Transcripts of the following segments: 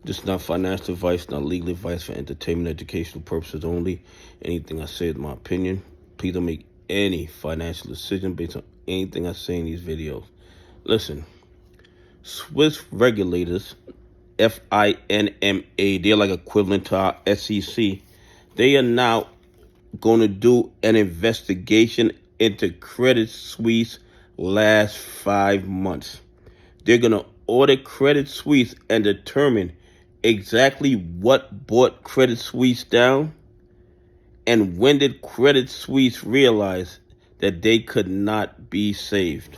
This is not financial advice, not legal advice, for entertainment, educational purposes only. Anything I say is my opinion. Please don't make any financial decision based on anything I say in these videos. Listen, Swiss regulators, FINMA, they're like equivalent to our SEC. They are now going to do an investigation into Credit Suisse last 5 months. They're going to audit Credit Suisse and determine exactly what brought Credit Suisse down and when did Credit Suisse realize that they could not be saved.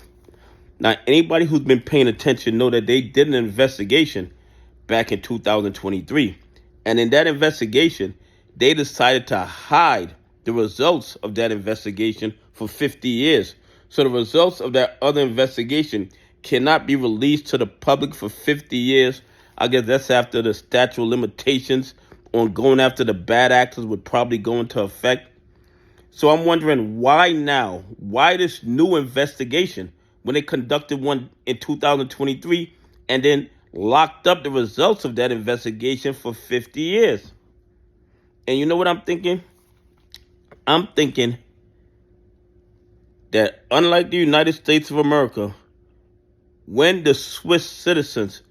Now, anybody who's been paying attention know that they did an investigation back in 2023. And in that investigation, they decided to hide the results of that investigation for 50 years. So the results of that other investigation cannot be released to the public for 50 years. I guess that's after the statute of limitations on going after the bad actors would probably go into effect. So I'm wondering, why now? Why this new investigation when they conducted one in 2023 and then locked up the results of that investigation for 50 years? And you know what I'm thinking? I'm thinking that unlike the United States of America, when the Swiss citizens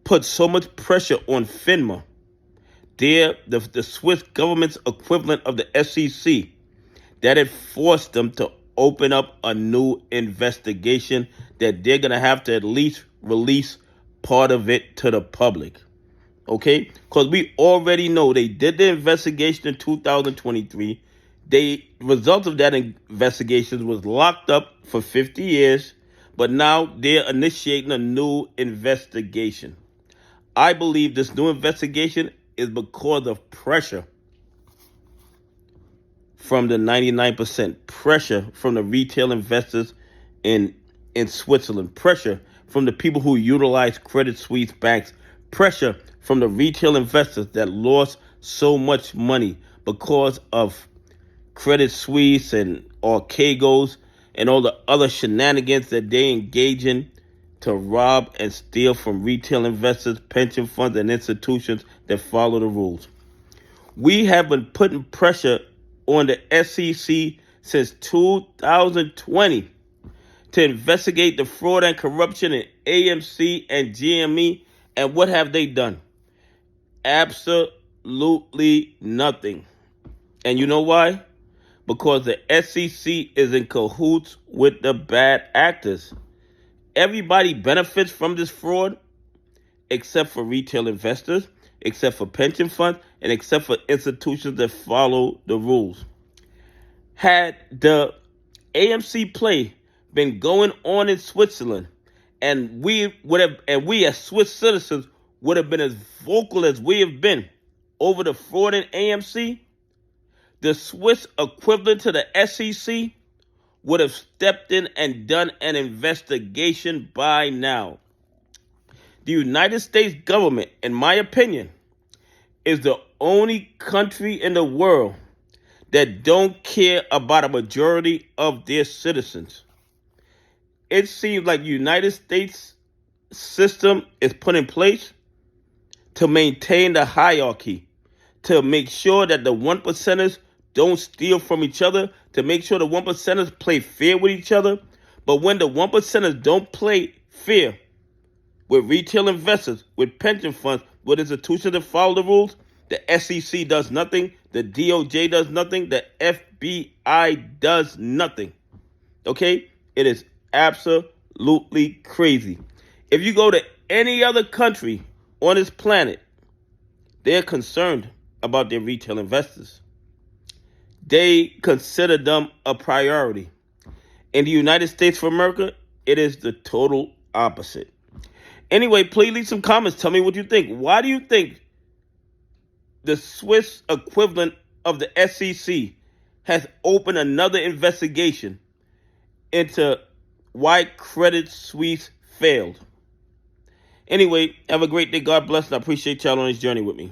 put so much pressure on FINMA, the Swiss government's equivalent of the SEC, that it forced them to open up a new investigation that they're going to have to at least release part of it to the public. Okay? Because we already know they did the investigation in 2023. The result of that investigation was locked up for 50 years, but now they're initiating a new investigation. I believe this new investigation is because of pressure from the 99%, pressure from the retail investors in Switzerland, pressure from the people who utilize Credit Suisse banks, pressure from the retail investors that lost so much money because of Credit Suisse and Archegos and all the other shenanigans that they engage in to rob and steal from retail investors, pension funds, and institutions that follow the rules. We have been putting pressure on the SEC since 2020 to investigate the fraud and corruption in AMC and GME. And what have they done? Absolutely nothing. And you know why? Because the SEC is in cahoots with the bad actors. Everybody benefits from this fraud except for retail investors, except for pension funds, and except for institutions that follow the rules. Had the AMC play been going on in Switzerland, and we as Swiss citizens would have been as vocal as we have been over the fraud in AMC, the Swiss equivalent to the SEC would have stepped in and done an investigation by now. The United States government, in my opinion, is the only country in the world that don't care about a majority of their citizens. It seems like the United States system is put in place to maintain the hierarchy, to make sure that the 1%ers don't steal from each other, to make sure the 1%ers play fair with each other. But when the 1%ers don't play fair with retail investors, with pension funds, with institutions that follow the rules, the SEC does nothing, the DOJ does nothing, the FBI does nothing. Okay? It is absolutely crazy. If you go to any other country on this planet, they're concerned about their retail investors. They consider them a priority. In the United States of America, it is the total opposite. Anyway, please leave some comments. Tell me what you think. Why do you think the Swiss equivalent of the SEC has opened another investigation into why Credit Suisse failed? Anyway, have a great day. God bless, and I appreciate y'all on this journey with me.